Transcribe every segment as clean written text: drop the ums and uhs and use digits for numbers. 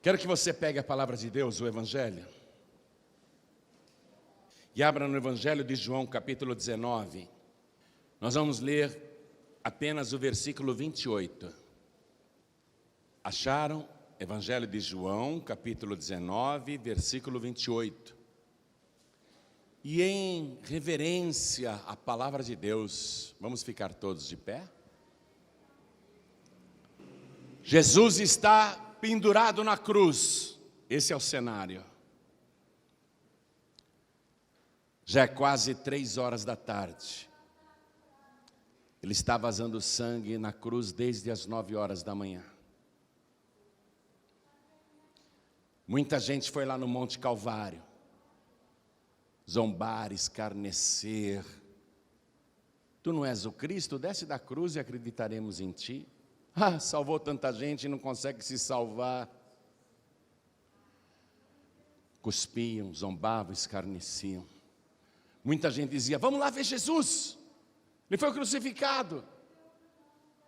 Quero que você pegue a palavra de Deus, o Evangelho, e abra no Evangelho de João, capítulo 19. Nós vamos ler apenas o versículo 28. Acharam? Evangelho de João, capítulo 19, versículo 28. E em reverência à palavra de Deus, vamos ficar todos de pé? Jesus está pendurado na cruz, esse é o cenário. Já é quase 3 horas da tarde. Ele está vazando sangue na cruz desde as 9 horas da manhã. Muita gente foi lá no Monte Calvário, zombar, escarnecer. Tu não és o Cristo? Desce da cruz e acreditaremos em ti. Ah, salvou tanta gente e não consegue se salvar. Cuspiam, zombavam, escarneciam. Muita gente dizia, vamos lá ver Jesus, ele foi crucificado.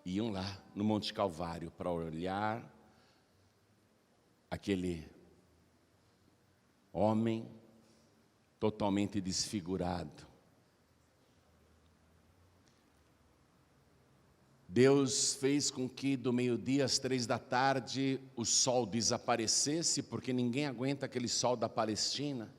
Iam lá no Monte Calvário para olhar aquele homem totalmente desfigurado. Deus fez com que do meio-dia às 3 da tarde o sol desaparecesse, porque ninguém aguenta aquele sol da Palestina.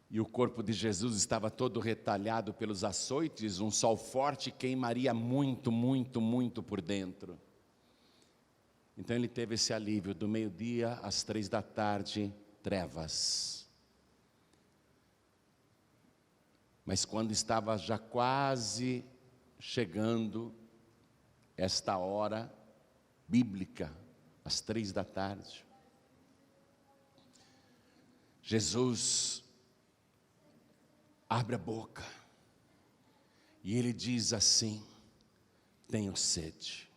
E o corpo de Jesus estava todo retalhado pelos açoites, um sol forte queimaria muito, muito, muito por dentro. Então ele teve esse alívio, do meio-dia às 3 da tarde, trevas. Mas quando estava já quase chegando esta hora bíblica, às 3 da tarde, Jesus abre a boca e ele diz assim, tenho sede.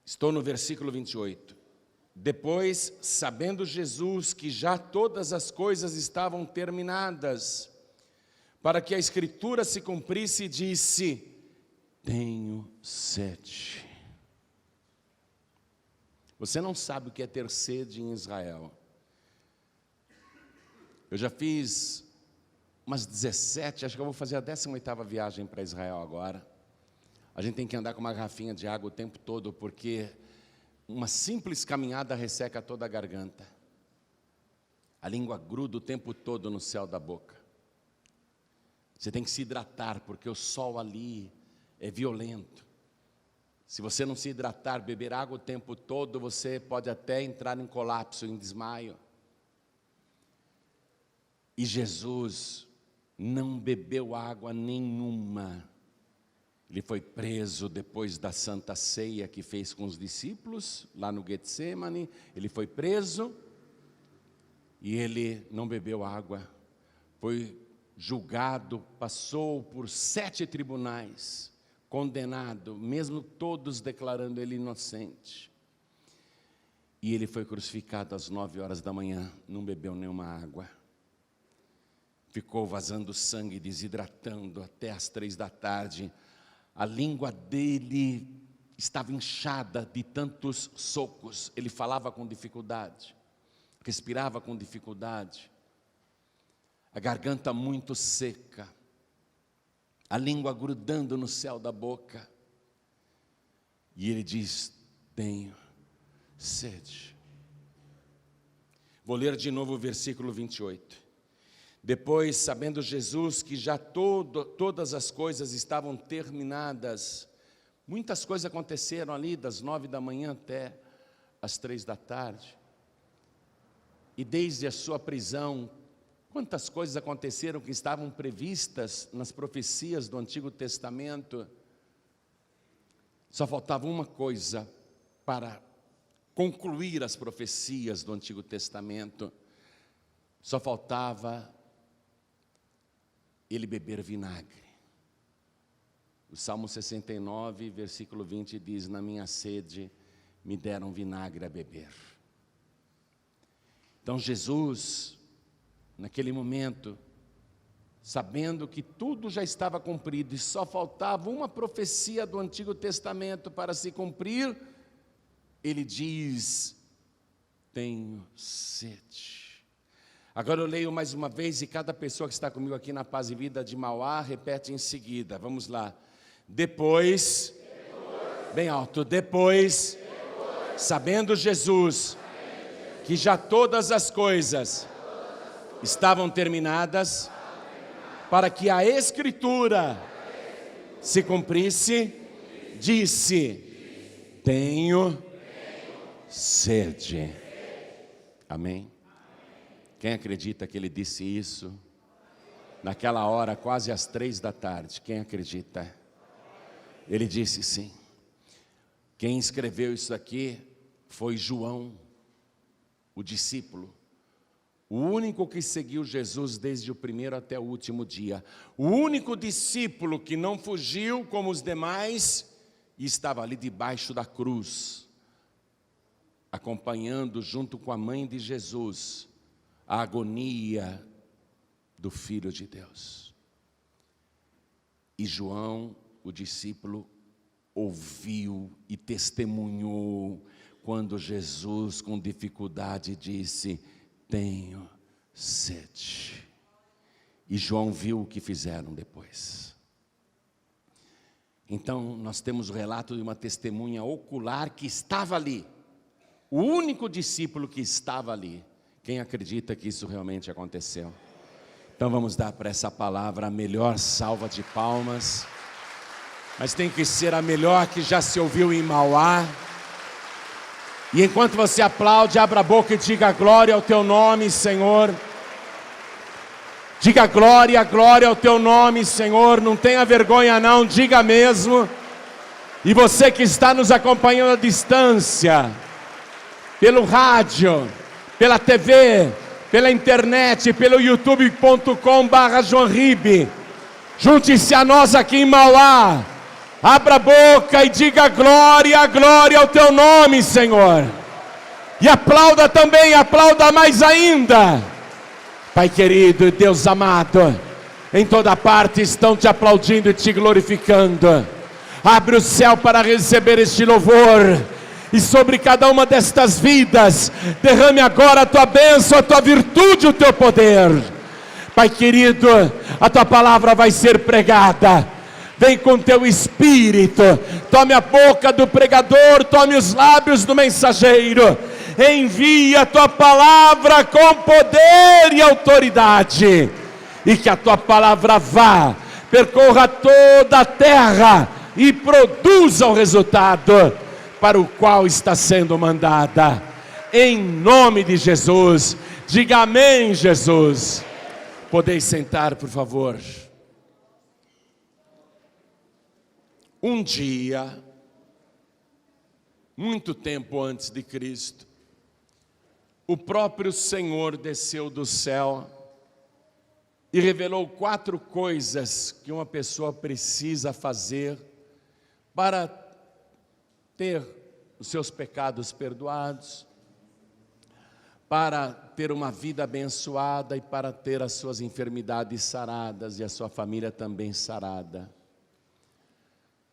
Estou no versículo 28. Depois, sabendo Jesus que já todas as coisas estavam terminadas, para que a Escritura se cumprisse, disse, tenho sede. Você não sabe o que é ter sede em Israel. Eu já fiz umas 17, acho que eu vou fazer a 18ª viagem para Israel agora. A gente tem que andar com uma garrafinha de água o tempo todo, porque uma simples caminhada resseca toda a garganta. A língua gruda o tempo todo no céu da boca. Você tem que se hidratar, porque o sol ali é violento. Se você não se hidratar, beber água o tempo todo, você pode até entrar em colapso, em desmaio. E Jesus não bebeu água nenhuma. Ele foi preso depois da Santa Ceia que fez com os discípulos, lá no Getsêmani. Ele foi preso e ele não bebeu água. Foi julgado, passou por 7 tribunais, condenado, mesmo todos declarando ele inocente. E ele foi crucificado às 9 horas da manhã, não bebeu nenhuma água. Ficou vazando sangue, desidratando até às 3 da tarde. A língua dele estava inchada de tantos socos. Ele falava com dificuldade, respirava com dificuldade. A garganta muito seca, a língua grudando no céu da boca. E ele diz, tenho sede. Vou ler de novo o versículo 28. Depois, sabendo Jesus que já todas as coisas estavam terminadas, muitas coisas aconteceram ali, das 9 da manhã até as 3 da tarde. E desde a sua prisão, quantas coisas aconteceram que estavam previstas nas profecias do Antigo Testamento. Só faltava uma coisa para concluir as profecias do Antigo Testamento. Só faltava ele beber vinagre. O Salmo 69, versículo 20 diz, na minha sede me deram vinagre a beber. Então Jesus, naquele momento, sabendo que tudo já estava cumprido e só faltava uma profecia do Antigo Testamento para se cumprir, ele diz: tenho sede. Agora eu leio mais uma vez e cada pessoa que está comigo aqui na Paz e Vida de Mauá repete em seguida. Vamos lá. Depois, bem alto, depois, sabendo Jesus que já todas as coisas estavam terminadas, para que a Escritura se cumprisse, disse: tenho sede. Amém? Quem acredita que ele disse isso? Naquela hora, quase às 3 da tarde, quem acredita? Ele disse sim. Quem escreveu isso aqui foi João, o discípulo. O único que seguiu Jesus desde o primeiro até o último dia. O único discípulo que não fugiu como os demais e estava ali debaixo da cruz, acompanhando junto com a mãe de Jesus a agonia do Filho de Deus. E João, o discípulo, ouviu e testemunhou quando Jesus, com dificuldade, disse: tenho sede. E João viu o que fizeram depois. Então, nós temos o relato de uma testemunha ocular que estava ali. O único discípulo que estava ali. Quem acredita que isso realmente aconteceu? Então vamos dar para essa palavra a melhor salva de palmas. Mas tem que ser a melhor que já se ouviu em Mauá. E enquanto você aplaude, abra a boca e diga glória ao teu nome, Senhor. Diga glória, glória ao teu nome, Senhor. Não tenha vergonha não, diga mesmo. E você que está nos acompanhando à distância, pelo rádio, pela TV, pela internet, pelo youtube.com/JoãoRibe, junte-se a nós aqui em Mauá. Abra a boca e diga glória, glória ao teu nome, Senhor. E aplauda também, aplauda mais ainda. Pai querido e Deus amado, em toda parte estão te aplaudindo e te glorificando. Abre o céu para receber este louvor. E sobre cada uma destas vidas, derrame agora a tua bênção, a tua virtude, o teu poder. Pai querido, a tua palavra vai ser pregada. Vem com teu espírito, tome a boca do pregador, tome os lábios do mensageiro. Envia a tua palavra com poder e autoridade. E que a tua palavra vá, percorra toda a terra e produza o resultado para o qual está sendo mandada. Em nome de Jesus. Diga amém, Jesus. Podeis sentar, por favor. Um dia, muito tempo antes de Cristo, o próprio Senhor desceu do céu e revelou 4 coisas que uma pessoa precisa fazer para ter os seus pecados perdoados, para ter uma vida abençoada e para ter as suas enfermidades saradas e a sua família também sarada.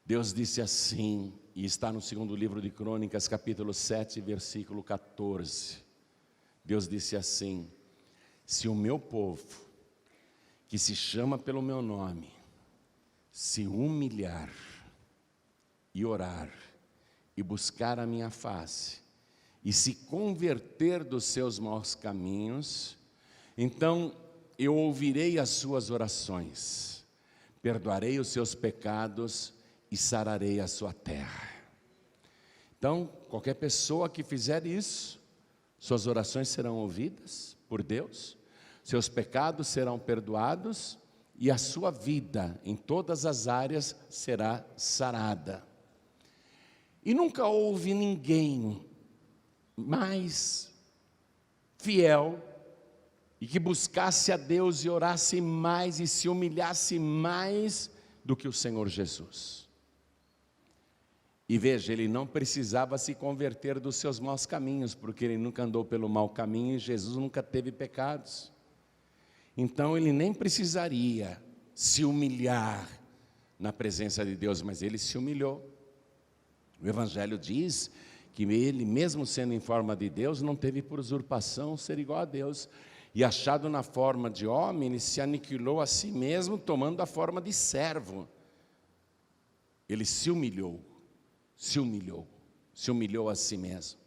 Deus disse assim, e está no 2º livro de Crônicas, capítulo 7, versículo 14. Deus disse assim: se o meu povo, que se chama pelo meu nome, se humilhar e orar, e buscar a minha face, e se converter dos seus maus caminhos, então eu ouvirei as suas orações, perdoarei os seus pecados e sararei a sua terra. Então, qualquer pessoa que fizer isso, suas orações serão ouvidas por Deus, seus pecados serão perdoados e a sua vida em todas as áreas será sarada. E nunca houve ninguém mais fiel e que buscasse a Deus e orasse mais e se humilhasse mais do que o Senhor Jesus. E veja, ele não precisava se converter dos seus maus caminhos, porque ele nunca andou pelo mau caminho e Jesus nunca teve pecados. então ele nem precisaria se humilhar na presença de Deus, mas ele se humilhou. O Evangelho diz que ele, mesmo sendo em forma de Deus, não teve por usurpação ser igual a Deus. E achado na forma de homem, ele se aniquilou a si mesmo, tomando a forma de servo. Ele se humilhou a si mesmo.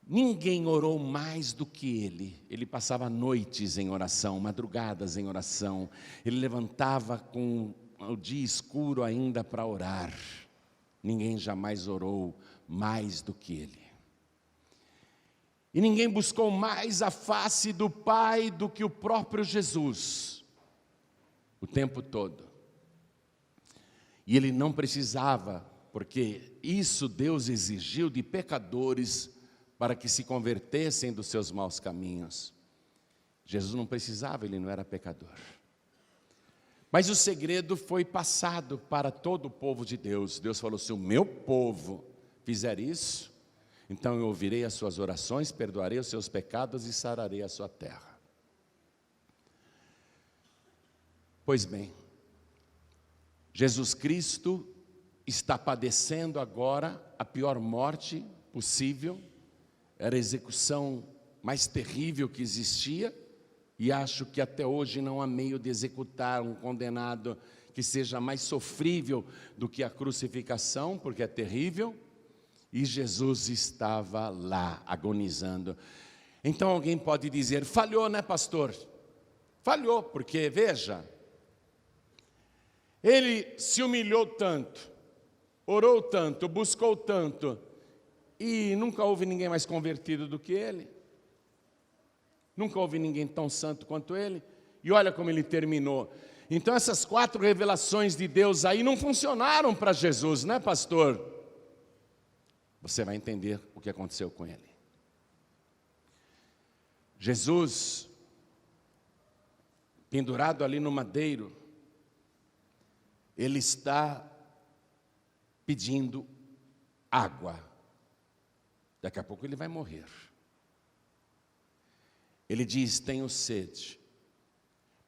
Ninguém orou mais do que ele. Ele passava noites em oração, madrugadas em oração. Ele levantava com o dia escuro ainda para orar. Ninguém jamais orou mais do que ele. E ninguém buscou mais a face do Pai do que o próprio Jesus, o tempo todo. E ele não precisava, porque isso Deus exigiu de pecadores para que se convertessem dos seus maus caminhos. Jesus não precisava, ele não era pecador. Mas o segredo foi passado para todo o povo de Deus. Deus falou: se o meu povo fizer isso, então eu ouvirei as suas orações, perdoarei os seus pecados e sararei a sua terra. Pois bem, Jesus Cristo está padecendo agora a pior morte possível. Era a execução mais terrível que existia, e acho que até hoje não há meio de executar um condenado que seja mais sofrível do que a crucificação, porque é terrível. E Jesus estava lá, agonizando. Então alguém pode dizer: falhou, né, pastor? Falhou, porque veja, ele se humilhou tanto, orou tanto, buscou tanto, e nunca houve ninguém mais convertido do que ele. Nunca houve ninguém tão santo quanto ele. E olha como ele terminou. Então essas 4 revelações de Deus aí não funcionaram para Jesus, né, pastor? Você vai entender o que aconteceu com ele. Jesus, pendurado ali no madeiro, ele está pedindo água. Daqui a pouco ele vai morrer. Ele diz: tenho sede.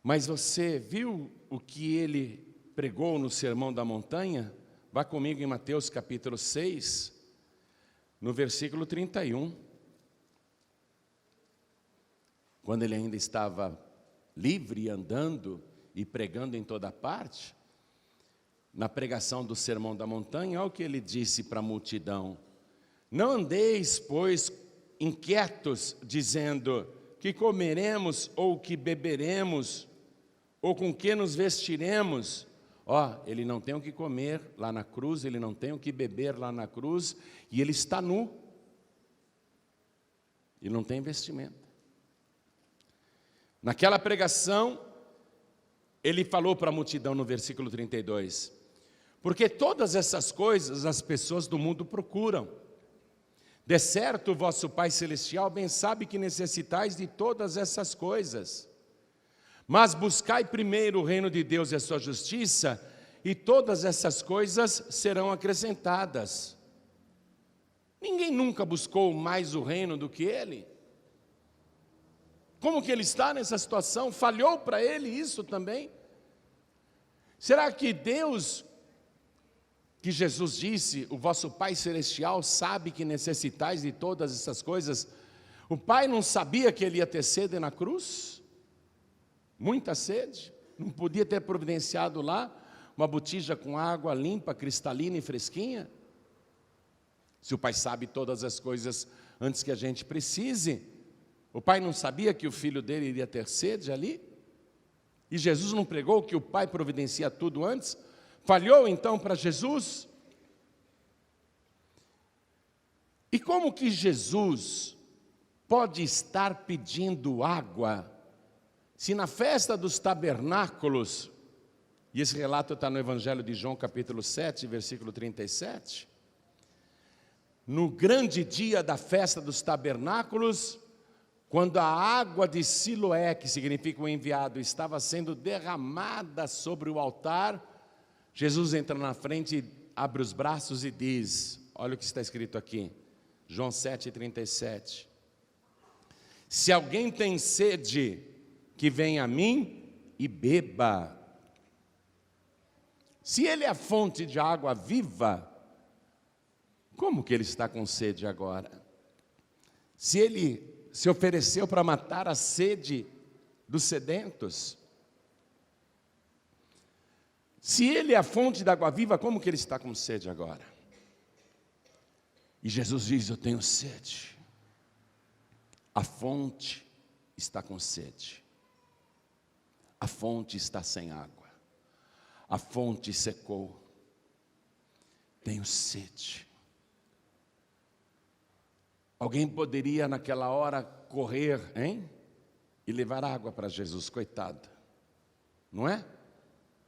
Mas você viu o que ele pregou no Sermão da Montanha? Vá comigo em Mateus capítulo 6, no versículo 31. Quando ele ainda estava livre, andando e pregando em toda parte, na pregação do Sermão da Montanha, olha o que ele disse para a multidão: não andeis, pois, inquietos, dizendo: que comeremos, ou que beberemos, ou com que nos vestiremos. Ele não tem o que comer lá na cruz, ele não tem o que beber lá na cruz, e ele está nu. E não tem vestimenta. Naquela pregação, ele falou para a multidão no versículo 32, porque todas essas coisas as pessoas do mundo procuram. De certo, o vosso Pai Celestial bem sabe que necessitais de todas essas coisas. Mas buscai primeiro o reino de Deus e a sua justiça, e todas essas coisas serão acrescentadas. Ninguém nunca buscou mais o reino do que ele. Como que ele está nessa situação? Falhou para ele isso também? Será que Deus, que Jesus disse, o vosso Pai Celestial sabe que necessitais de todas essas coisas, o Pai não sabia que ele ia ter sede na cruz? Muita sede? Não podia ter providenciado lá uma botija com água limpa, cristalina e fresquinha? Se o Pai sabe todas as coisas antes que a gente precise, o Pai não sabia que o filho dele iria ter sede ali? E Jesus não pregou que o Pai providencia tudo antes? Falhou então para Jesus? E como que Jesus pode estar pedindo água, se na festa dos tabernáculos, e esse relato está no Evangelho de João capítulo 7, versículo 37, no grande dia da festa dos tabernáculos, quando a água de Siloé, que significa o enviado, estava sendo derramada sobre o altar, Jesus entra na frente, abre os braços e diz, olha o que está escrito aqui, João 7,37. Se alguém tem sede, que venha a mim e beba. Se ele é a fonte de água viva, como que ele está com sede agora? Se ele se ofereceu para matar a sede dos sedentos, se ele é a fonte da água viva, como que ele está com sede agora? E Jesus diz: eu tenho sede. A fonte está com sede. A fonte está sem água. A fonte secou. Tenho sede. Alguém poderia naquela hora correr, hein? E levar água para Jesus, coitado. Não é?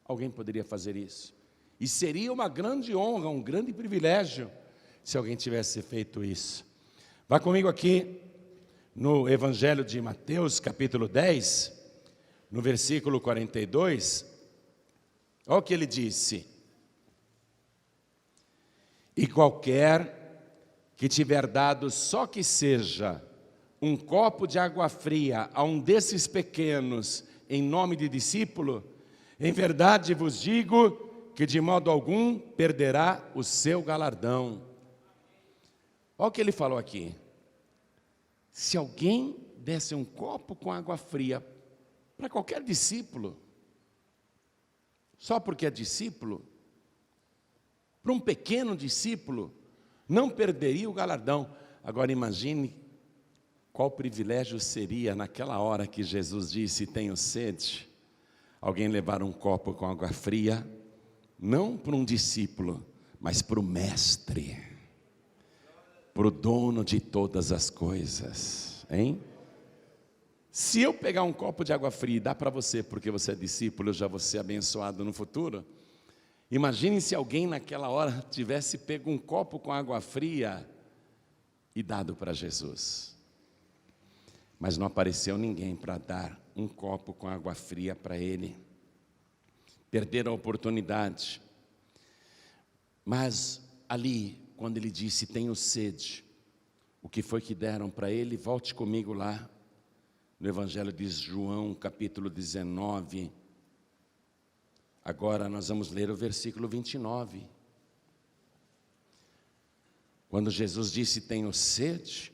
Alguém poderia fazer isso. E seria uma grande honra, um grande privilégio, se alguém tivesse feito isso. Vá comigo aqui no Evangelho de Mateus, capítulo 10, no versículo 42. Olha o que ele disse: e qualquer que tiver dado só que seja um copo de água fria a um desses pequenos, em nome de discípulo, em verdade vos digo que de modo algum perderá o seu galardão. Olha o que ele falou aqui. Se alguém desse um copo com água fria para qualquer discípulo, só porque é discípulo, para um pequeno discípulo, não perderia o galardão. Agora imagine qual privilégio seria naquela hora que Jesus disse: tenho sede, alguém levar um copo com água fria, não para um discípulo, mas para o mestre, para o dono de todas as coisas, hein? Se eu pegar um copo de água fria e dar para você, porque você é discípulo, eu já vou ser abençoado no futuro. Imagine se alguém naquela hora tivesse pego um copo com água fria e dado para Jesus. Mas não apareceu ninguém para dar um copo com água fria para ele. Perderam a oportunidade. Mas ali, quando ele disse: tenho sede, o que foi que deram para ele? Volte comigo lá, no Evangelho de João, capítulo 19. Agora nós vamos ler o versículo 29. Quando Jesus disse: tenho sede,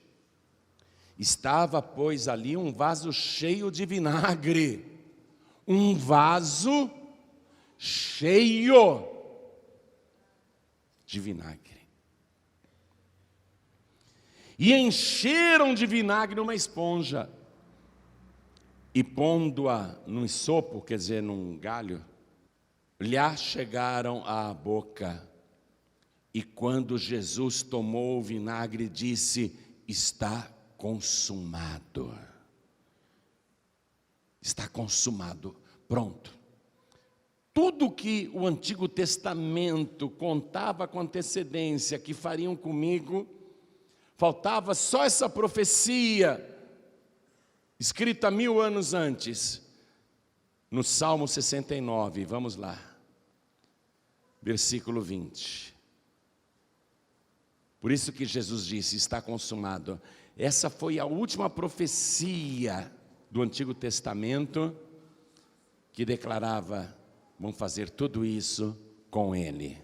estava, pois, ali um vaso cheio de vinagre. Um vaso cheio de vinagre. E encheram de vinagre uma esponja, e pondo-a num isopo, quer dizer, num galho, lhe chegaram à boca. E quando Jesus tomou o vinagre, disse: está consumado. Está consumado, pronto. Tudo que o Antigo Testamento contava com antecedência que fariam comigo, faltava só essa profecia, escrita 1000 anos antes, no Salmo 69, vamos lá, versículo 20. Por isso que Jesus disse: está consumado. Essa foi a última profecia do Antigo Testamento que declarava: vão fazer tudo isso com ele.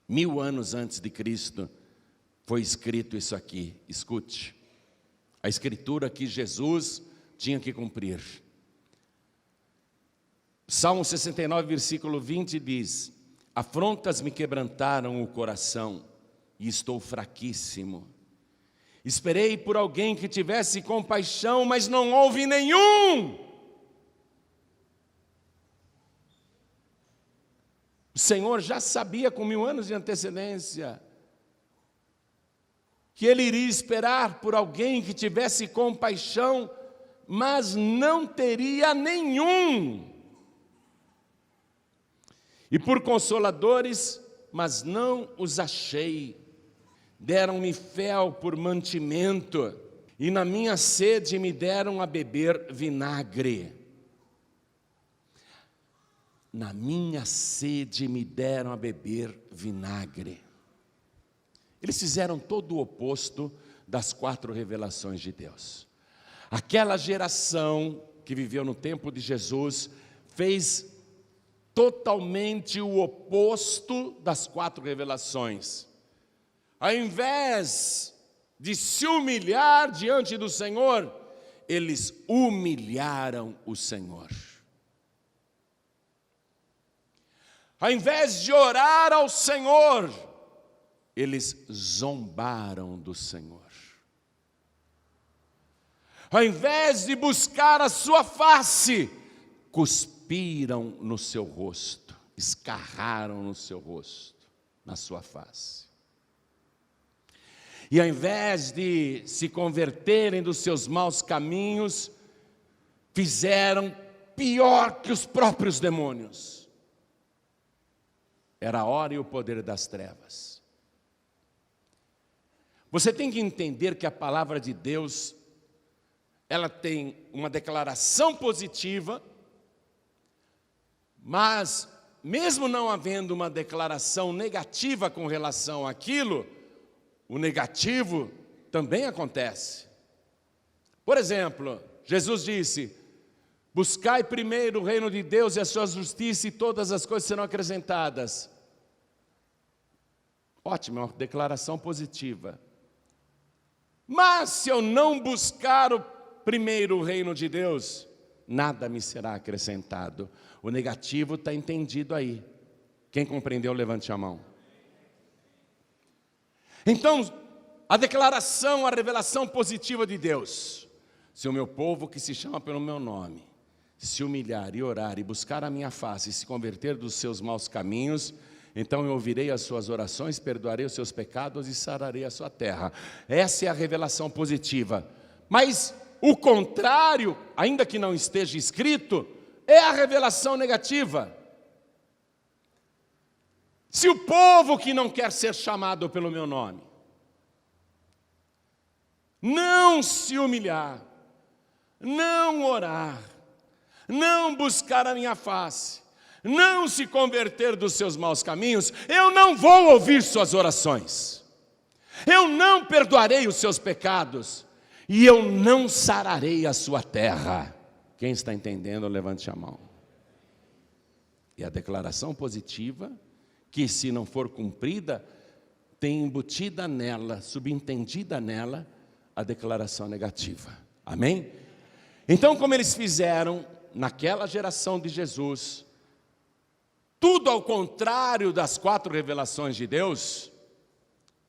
1000 anos antes de Cristo foi escrito isso aqui. Escute, a escritura que Jesus tinha que cumprir. Salmo 69, versículo 20 diz: afrontas me quebrantaram o coração, e estou fraquíssimo. Esperei por alguém que tivesse compaixão, mas não houve nenhum. O Senhor já sabia com 1000 anos de antecedência que Ele iria esperar por alguém que tivesse compaixão, mas não teria nenhum. E por consoladores, mas não os achei. Deram-me fel por mantimento, e na minha sede me deram a beber vinagre. Na minha sede me deram a beber vinagre. Eles fizeram todo o oposto das 4 revelações de Deus. Aquela geração que viveu no tempo de Jesus, fez totalmente o oposto das 4 revelações. Ao invés de se humilhar diante do Senhor, eles humilharam o Senhor. Ao invés de orar ao Senhor, eles zombaram do Senhor. Ao invés de buscar a sua face, cuspiram no seu rosto, escarraram no seu rosto, na sua face. E ao invés de se converterem dos seus maus caminhos, fizeram pior que os próprios demônios. Era a hora e o poder das trevas. Você tem que entender que a palavra de Deus, ela tem uma declaração positiva, mas mesmo não havendo uma declaração negativa com relação àquilo, o negativo também acontece. Por exemplo, Jesus disse: buscai primeiro o reino de Deus e a sua justiça, e todas as coisas serão acrescentadas. Ótimo, é uma declaração positiva. Mas se eu não buscar primeiro o reino de Deus, nada me será acrescentado. O negativo está entendido aí. Quem compreendeu, levante a mão. Então, a declaração, a revelação positiva de Deus: se o meu povo que se chama pelo meu nome se humilhar e orar e buscar a minha face e se converter dos seus maus caminhos, então eu ouvirei as suas orações, perdoarei os seus pecados e sararei a sua terra. Essa é a revelação positiva. Mas o contrário, ainda que não esteja escrito, é a revelação negativa. Se o povo que não quer ser chamado pelo meu nome não se humilhar, não orar, não buscar a minha face, não se converter dos seus maus caminhos, eu não vou ouvir suas orações, eu não perdoarei os seus pecados e eu não sararei a sua terra. Quem está entendendo, levante a mão. E a declaração positiva, que se não for cumprida, tem embutida nela, subentendida nela, a declaração negativa. Amém? Então, como eles fizeram naquela geração de Jesus, tudo ao contrário das 4 revelações de Deus,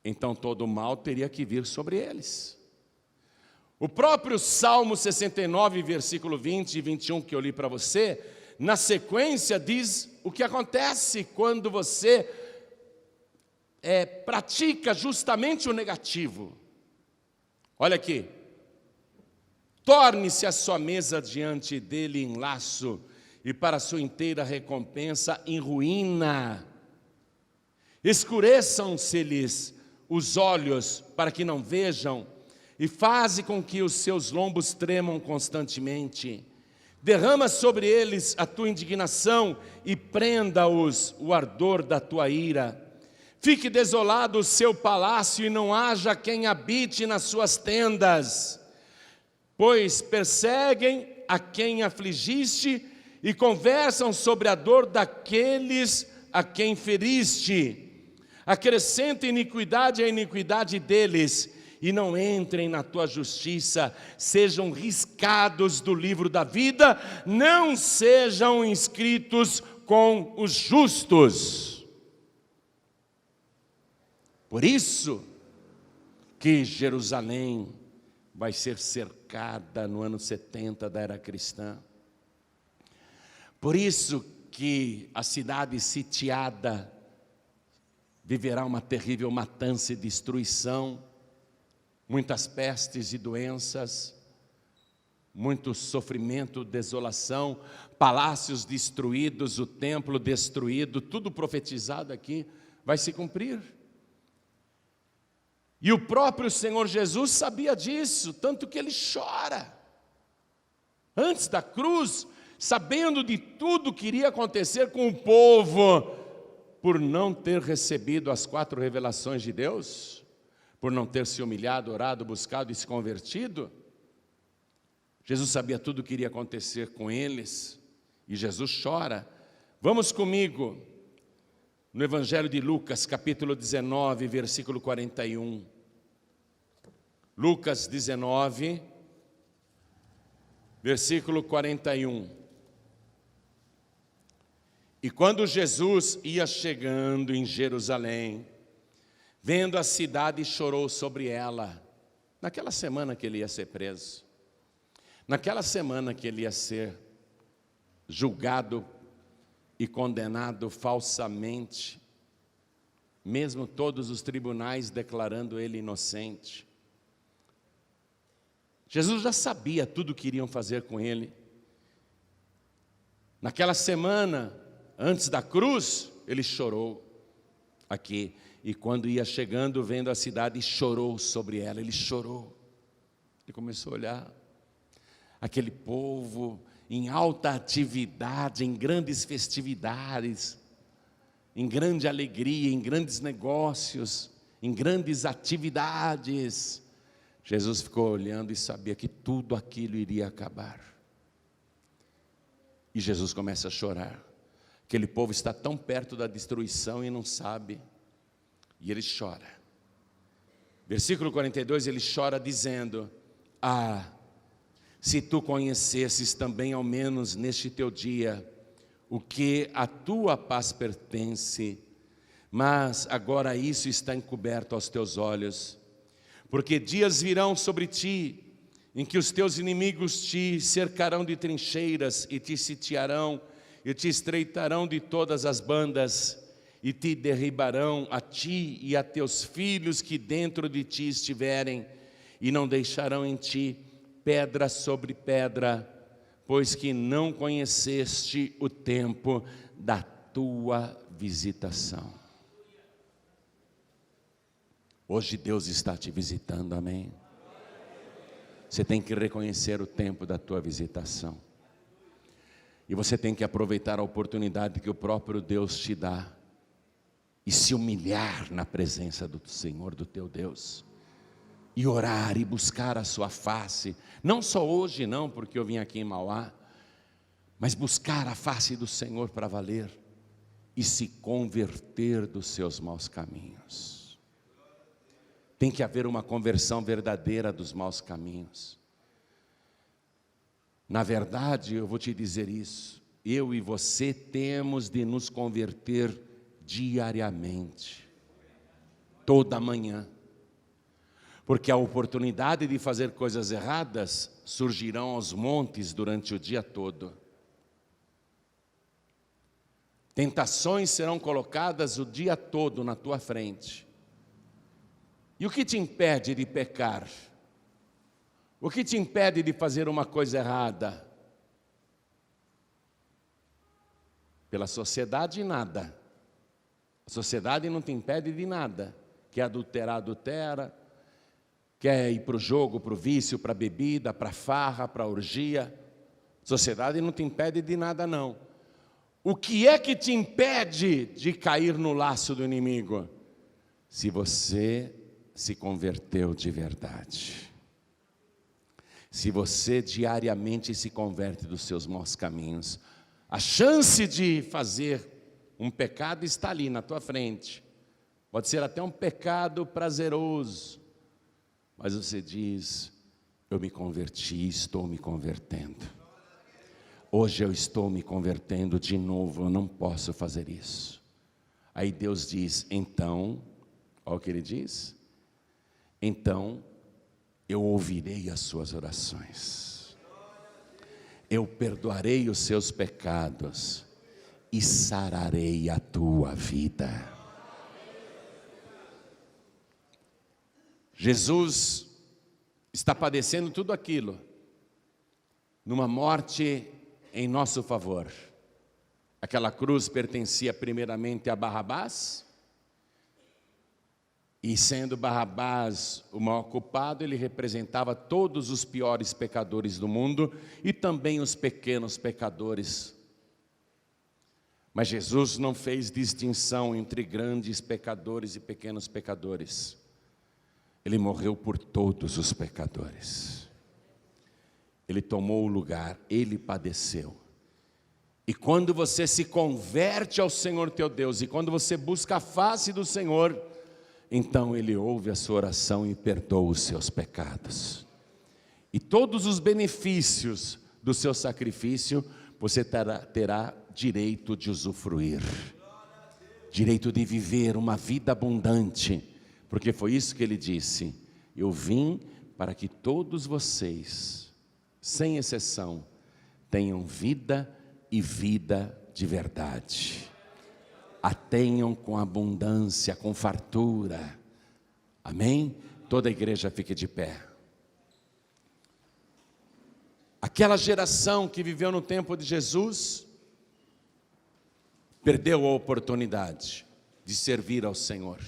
então todo o mal teria que vir sobre eles. O próprio Salmo 69, versículo 20 e 21 que eu li para você, na sequência diz o que acontece quando você pratica justamente o negativo. Olha aqui: torne-se a sua mesa diante dele em laço, e para a sua inteira recompensa em ruína. Escureçam-se-lhes os olhos para que não vejam, e faze com que os seus lombos tremam constantemente. Derrama sobre eles a tua indignação e prenda-os o ardor da tua ira. Fique desolado o seu palácio e não haja quem habite nas suas tendas, pois perseguem a quem afligiste e conversam sobre a dor daqueles a quem feriste. Acrescenta iniquidade à iniquidade deles e não entrem na tua justiça. Sejam riscados do livro da vida, não sejam inscritos com os justos. Por isso que Jerusalém vai ser cercada no ano 70 da era cristã. Por isso que a cidade sitiada viverá uma terrível matança e destruição, muitas pestes e doenças, muito sofrimento, desolação, palácios destruídos, o templo destruído, tudo profetizado aqui vai se cumprir. E o próprio Senhor Jesus sabia disso, tanto que ele chora. Antes da cruz, sabendo de tudo que iria acontecer com o povo, por não ter recebido as 4 revelações de Deus, por não ter se humilhado, orado, buscado e se convertido, Jesus sabia tudo o que iria acontecer com eles, e Jesus chora. Vamos comigo no Evangelho de Lucas, capítulo 19, versículo 41. Lucas 19, versículo 41. E quando Jesus ia chegando em Jerusalém, vendo a cidade, chorou sobre ela. Naquela semana que ele ia ser preso, naquela semana que ele ia ser julgado e condenado falsamente, mesmo todos os tribunais declarando ele inocente. Jesus já sabia tudo o que iriam fazer com ele. Naquela semana, antes da cruz, ele chorou aqui. E quando ia chegando, vendo a cidade, chorou sobre ela. Ele chorou. Ele começou a olhar aquele povo em alta atividade, em grandes festividades, em grande alegria, em grandes negócios, em grandes atividades. Jesus ficou olhando e sabia que tudo aquilo iria acabar. E Jesus começa a chorar. Aquele povo está tão perto da destruição e não sabe. E ele chora. Versículo 42, ele chora dizendo: ah, se tu conhecesses também ao menos neste teu dia o que a tua paz pertence, mas agora isso está encoberto aos teus olhos. Porque dias virão sobre ti, em que os teus inimigos te cercarão de trincheiras, e te sitiarão, e te estreitarão de todas as bandas, e te derribarão a ti e a teus filhos que dentro de ti estiverem, e não deixarão em ti pedra sobre pedra, pois que não conheceste o tempo da tua visitação. Hoje Deus está te visitando, amém? Você tem que reconhecer o tempo da tua visitação. E você tem que aproveitar a oportunidade que o próprio Deus te dá e se humilhar na presença do Senhor, do teu Deus, e orar e buscar a sua face, não só hoje não, porque eu vim aqui em Mauá, mas buscar a face do Senhor para valer, e se converter dos seus maus caminhos. Tem que haver uma conversão verdadeira dos maus caminhos. Na verdade, eu vou te dizer isso, eu e você temos de nos converter diariamente, toda manhã, porque a oportunidade de fazer coisas erradas surgirão aos montes durante o dia todo. Tentações serão colocadas o dia todo na tua frente. E o que te impede de pecar? O que te impede de fazer uma coisa errada? Pela sociedade, nada. A sociedade não te impede de nada. Quer adulterar, adultera. Quer ir para o jogo, para o vício, para a bebida, para a farra, para a orgia. A sociedade não te impede de nada, não. O que é que te impede de cair no laço do inimigo? Se você se converteu de verdade. Se você diariamente se converte dos seus maus caminhos, a chance de fazer um pecado está ali na tua frente. Pode ser até um pecado prazeroso, mas você diz: eu me converti, estou me convertendo. Hoje eu estou me convertendo de novo, eu não posso fazer isso. Aí Deus diz: então, olha o que Ele diz: então eu ouvirei as suas orações, eu perdoarei os seus pecados e sararei a tua vida. Jesus está padecendo tudo aquilo, numa morte em nosso favor. Aquela cruz pertencia primeiramente a Barrabás, e sendo Barrabás o maior culpado, ele representava todos os piores pecadores do mundo e também os pequenos pecadores. Mas Jesus não fez distinção entre grandes pecadores e pequenos pecadores. Ele morreu por todos os pecadores. Ele tomou o lugar, Ele padeceu. E quando você se converte ao Senhor teu Deus, e quando você busca a face do Senhor, então Ele ouve a sua oração e perdoa os seus pecados. E todos os benefícios do seu sacrifício, você terá direito de usufruir. Direito de viver uma vida abundante. Porque foi isso que Ele disse: eu vim para que todos vocês, sem exceção, tenham vida e vida de verdade. A tenham com abundância, com fartura. Amém? Toda a igreja fique de pé. Aquela geração que viveu no tempo de Jesus perdeu a oportunidade de servir ao Senhor.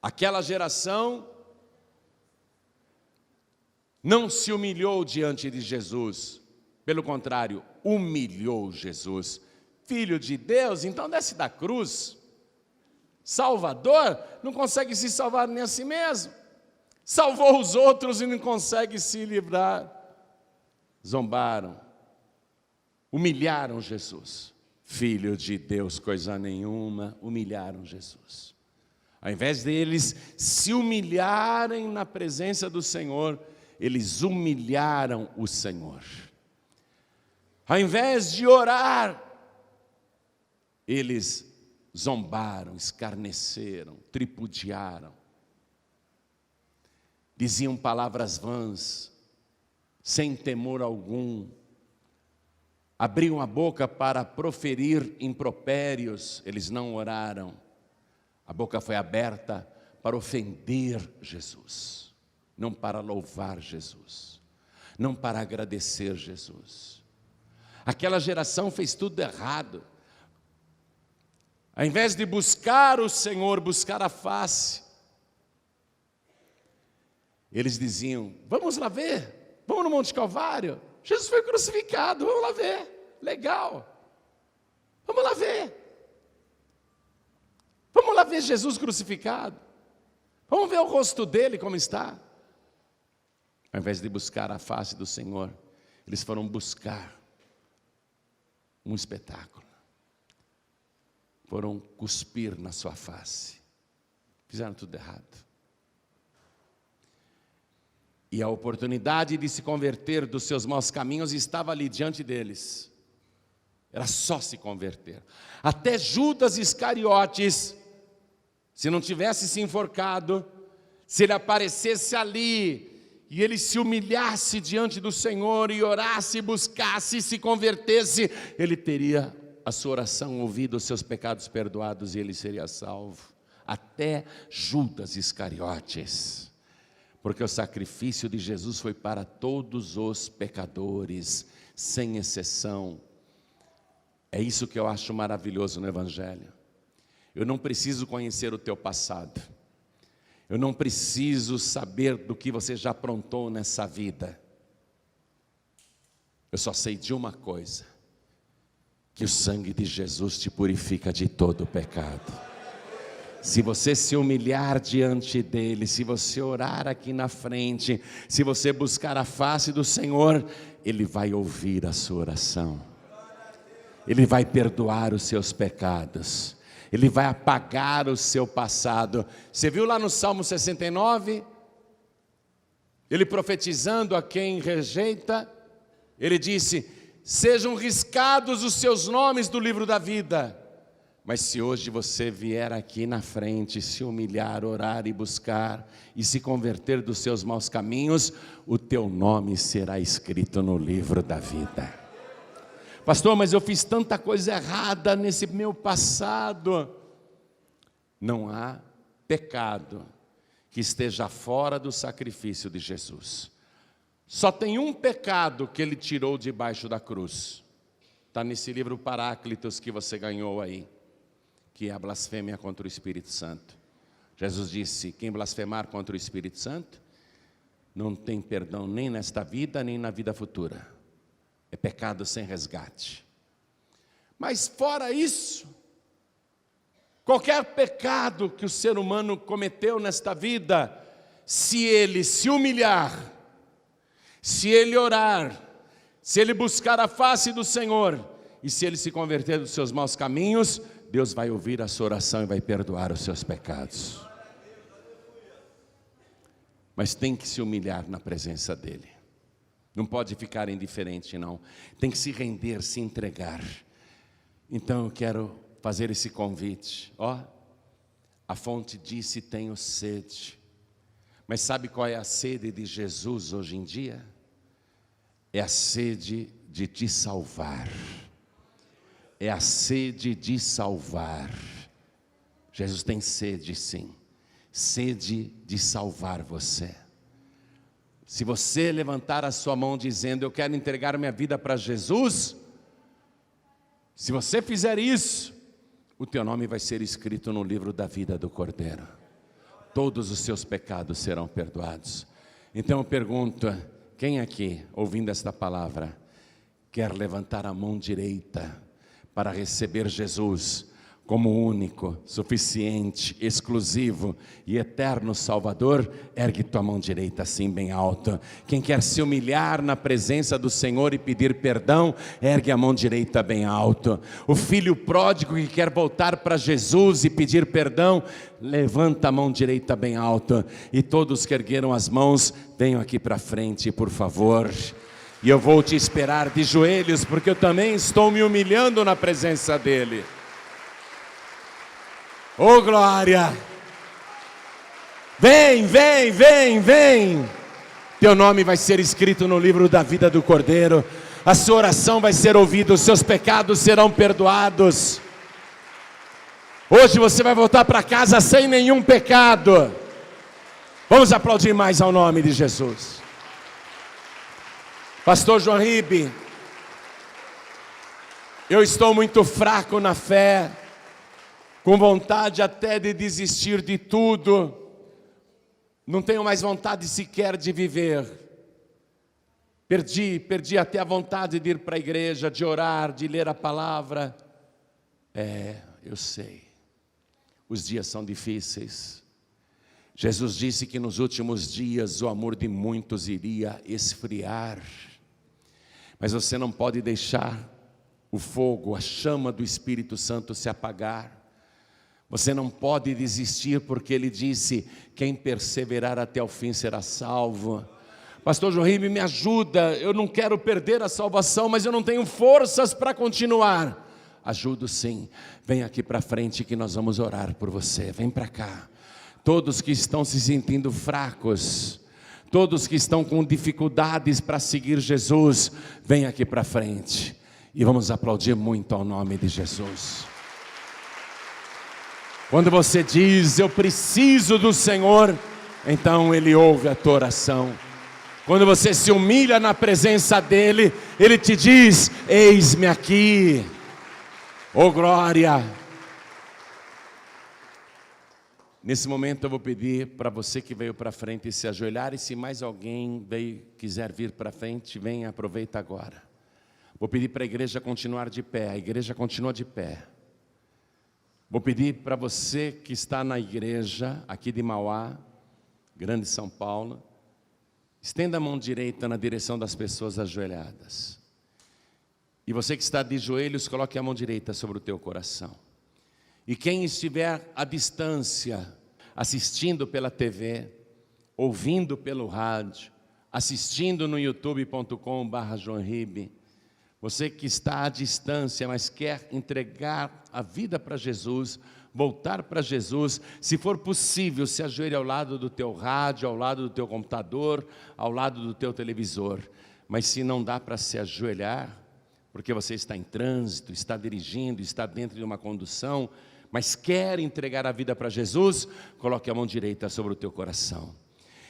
Aquela geração não se humilhou diante de Jesus, pelo contrário, humilhou Jesus. Filho de Deus, então desce da cruz. Salvador, não consegue se salvar nem a si mesmo. Salvou os outros e não consegue se livrar. Zombaram, humilharam Jesus. Filho de Deus, coisa nenhuma, humilharam Jesus. Ao invés deles se humilharem na presença do Senhor, eles humilharam o Senhor. Ao invés de orar, eles zombaram, escarneceram, tripudiaram. Diziam palavras vãs, sem temor algum. Abriam a boca para proferir impropérios, eles não oraram. A boca foi aberta para ofender Jesus, não para louvar Jesus, não para agradecer Jesus. Aquela geração fez tudo errado. Ao invés de buscar o Senhor, buscar a face, eles diziam: vamos lá ver, vamos no Monte Calvário, Jesus foi crucificado, vamos lá ver, legal, vamos lá ver. Vamos lá ver Jesus crucificado, vamos ver o rosto dele como está. Ao invés de buscar a face do Senhor, eles foram buscar um espetáculo. Foram cuspir na sua face. Fizeram tudo errado. E a oportunidade de se converter dos seus maus caminhos estava ali diante deles. Era só se converter. Até Judas Iscariotes, se não tivesse se enforcado, se ele aparecesse ali e ele se humilhasse diante do Senhor e orasse, buscasse, se convertesse, ele teria a sua oração ouvida, os seus pecados perdoados e ele seria salvo. Até Judas Iscariotes. Porque o sacrifício de Jesus foi para todos os pecadores, sem exceção. É isso que eu acho maravilhoso no Evangelho. Eu não preciso conhecer o teu passado. Eu não preciso saber do que você já aprontou nessa vida. Eu só sei de uma coisa: que o sangue de Jesus te purifica de todo o pecado. Se você se humilhar diante dele, se você orar aqui na frente, se você buscar a face do Senhor, ele vai ouvir a sua oração. Ele vai perdoar os seus pecados. Ele vai apagar o seu passado. Você viu lá no Salmo 69? Ele profetizando a quem rejeita, ele disse: sejam riscados os seus nomes do livro da vida. Mas se hoje você vier aqui na frente, se humilhar, orar e buscar, e se converter dos seus maus caminhos, o teu nome será escrito no livro da vida. Pastor, mas eu fiz tanta coisa errada nesse meu passado. Não há pecado que esteja fora do sacrifício de Jesus. Só tem um pecado que ele tirou debaixo da cruz. Está nesse livro Paráclitos que você ganhou aí, que é a blasfêmia contra o Espírito Santo. Jesus disse: quem blasfemar contra o Espírito Santo não tem perdão nem nesta vida, nem na vida futura. É pecado sem resgate. Mas fora isso, qualquer pecado que o ser humano cometeu nesta vida, se ele se humilhar, se ele orar, se ele buscar a face do Senhor, e se ele se converter dos seus maus caminhos, Deus vai ouvir a sua oração e vai perdoar os seus pecados. Mas tem que se humilhar na presença dele. Não pode ficar indiferente, não. Tem que se render, se entregar. Então eu quero fazer esse convite. A fonte disse: tenho sede. Mas sabe qual é a sede de Jesus hoje em dia? É a sede de te salvar. É a sede de salvar. Jesus tem sede, sim. Sede de salvar você. Se você levantar a sua mão dizendo: eu quero entregar minha vida para Jesus, se você fizer isso, o teu nome vai ser escrito no livro da vida do Cordeiro. Todos os seus pecados serão perdoados. Então eu pergunto: quem aqui, ouvindo esta palavra, quer levantar a mão direita para receber Jesus como único, suficiente, exclusivo e eterno Salvador? Ergue tua mão direita assim bem alto. Quem quer se humilhar na presença do Senhor e pedir perdão, ergue a mão direita bem alto. O filho pródigo que quer voltar para Jesus e pedir perdão, levanta a mão direita bem alto. E todos que ergueram as mãos, venham aqui para frente, por favor. E eu vou te esperar de joelhos, porque eu também estou me humilhando na presença dele. Oh, glória! Vem, vem, vem, vem! Teu nome vai ser escrito no livro da vida do Cordeiro. A sua oração vai ser ouvida, os seus pecados serão perdoados. Hoje você vai voltar para casa sem nenhum pecado. Vamos aplaudir mais ao nome de Jesus. Pastor João Ribe, eu estou muito fraco na fé, com vontade até de desistir de tudo, não tenho mais vontade sequer de viver, perdi até a vontade de ir para a igreja, de orar, de ler a palavra. Eu sei, os dias são difíceis. Jesus disse que nos últimos dias o amor de muitos iria esfriar, mas você não pode deixar o fogo, a chama do Espírito Santo se apagar. Você não pode desistir, porque ele disse: quem perseverar até o fim será salvo. Pastor João Ribe, me ajuda, eu não quero perder a salvação, mas eu não tenho forças para continuar. Ajudo sim, vem aqui para frente que nós vamos orar por você, vem para cá. Todos que estão se sentindo fracos, todos que estão com dificuldades para seguir Jesus, vem aqui para frente. E vamos aplaudir muito ao nome de Jesus. Quando você diz: eu preciso do Senhor, então Ele ouve a tua oração. Quando você se humilha na presença dEle, Ele te diz: eis-me aqui. Oh glória! Nesse momento eu vou pedir para você que veio para frente se ajoelhar, e se mais alguém quiser vir para frente, venha, aproveita agora. Vou pedir para a igreja continuar de pé, a igreja continua de pé. Vou pedir para você que está na igreja aqui de Mauá, Grande São Paulo, estenda a mão direita na direção das pessoas ajoelhadas. E você que está de joelhos, coloque a mão direita sobre o teu coração. E quem estiver à distância, assistindo pela TV, ouvindo pelo rádio, assistindo no youtube.com/joãoribe, você que está à distância, mas quer entregar a vida para Jesus, voltar para Jesus, se for possível, se ajoelhe ao lado do teu rádio, ao lado do teu computador, ao lado do teu televisor. Mas se não dá para se ajoelhar, porque você está em trânsito, está dirigindo, está dentro de uma condução, mas quer entregar a vida para Jesus, coloque a mão direita sobre o teu coração.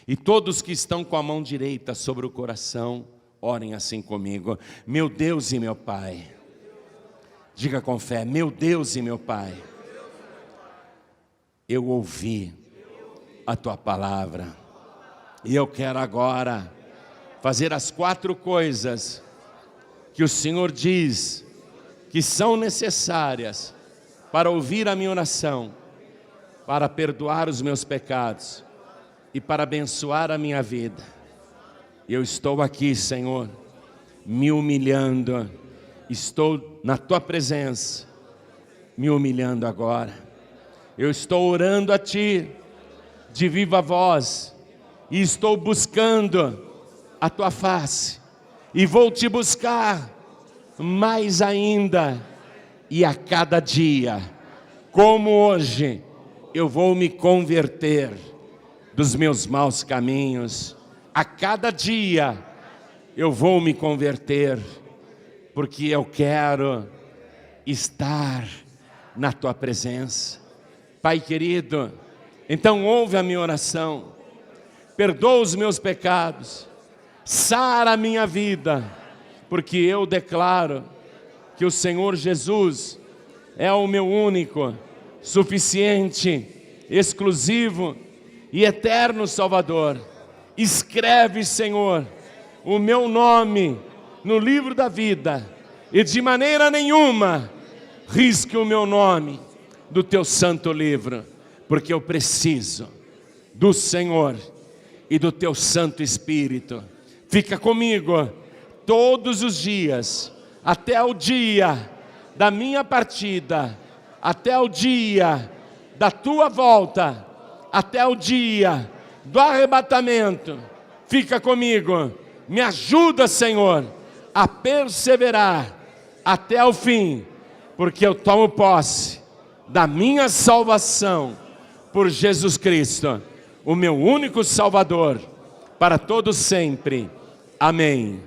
E todos que estão com a mão direita sobre o coração, orem assim comigo: meu Deus e meu Pai. Diga com fé: meu Deus e meu Pai, eu ouvi a tua palavra, e eu quero agora fazer as 4 coisas que o Senhor diz que são necessárias para ouvir a minha oração, para perdoar os meus pecados e para abençoar a minha vida. Eu estou aqui, Senhor, me humilhando. Estou na Tua presença, me humilhando agora. Eu estou orando a Ti, de viva voz, e estou buscando a Tua face. E vou Te buscar mais ainda, e a cada dia, como hoje, eu vou me converter dos meus maus caminhos. A cada dia eu vou me converter, porque eu quero estar na Tua presença. Pai querido, então ouve a minha oração, perdoa os meus pecados, sara a minha vida, porque eu declaro que o Senhor Jesus é o meu único, suficiente, exclusivo e eterno Salvador. Escreve, Senhor, o meu nome no livro da vida, e de maneira nenhuma risque o meu nome do Teu santo livro, porque eu preciso do Senhor e do Teu Santo Espírito. Fica comigo todos os dias, até o dia da minha partida, até o dia da Tua volta, até o dia do arrebatamento. Fica comigo, me ajuda, Senhor, a perseverar até o fim, porque eu tomo posse da minha salvação por Jesus Cristo, o meu único Salvador, para todos sempre. Amém.